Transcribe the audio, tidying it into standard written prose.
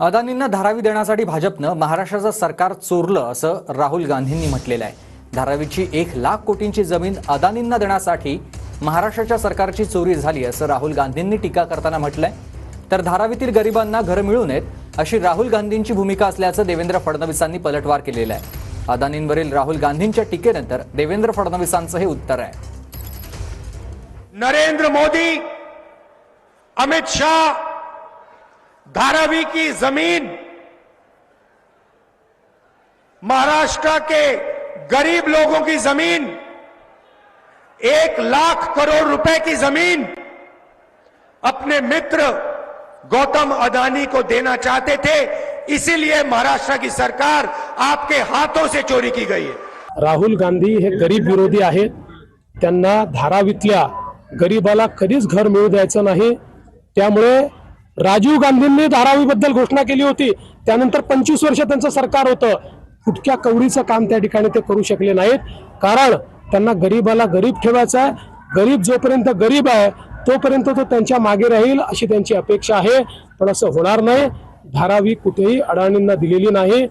अदानींना धारावी देण्यासाठी भाजपनं महाराष्ट्राचं सरकार चोरलं असं राहुल गांधींनी म्हटलेलं आहे। धारावीची 1,00,000 कोटींची जमीन अदानींना देण्यासाठी महाराष्ट्राच्या सरकारची चोरी झाली असं राहुल गांधींनी टीका करताना म्हटलंय। तर धारावीतील गरिबांना घर मिळू नयेत अशी राहुल गांधींची भूमिका असल्याचं देवेंद्र फडणवीसांनी पलटवार केलेला आहे। अदानींवरील राहुल गांधींच्या टीकेनंतर देवेंद्र फडणवीसांचं हे उत्तर आहे। नरेंद्र मोदी, अमित शाह, धारावी की जमीन महाराष्ट्र के गरीब लोगों की जमीन 1,00,000 करोड़ रुपए की जमीन अपने मित्र गौतम अदानी को देना चाहते थे, इसीलिए महाराष्ट्र की सरकार आपके हाथों से चोरी की गई है। राहुल गांधी हे गरीब विरोधी आहेत। त्यांना धारावीतल्या गरीबाला कधीच घर मिळू द्यायचं नाही। त्यामुळे राजीव गांधींनी धारावीबद्दल घोषणा केली होती, त्यानंतर 25 वर्ष त्यांचं सरकार होतं। फुटक्या कवडीचं काम त्या ठिकाणी ते करू शकले नाहीत, कारण त्यांना गरीबाला गरीब ठेवायचा आहे। गरीब जोपर्यंत गरीब आहे तोपर्यंत तो त्यांच्या मागे राहील अशी त्यांची अपेक्षा आहे, पण असं होणार नाही। धारावी कुठेही अडाणींना दिलेली नाही।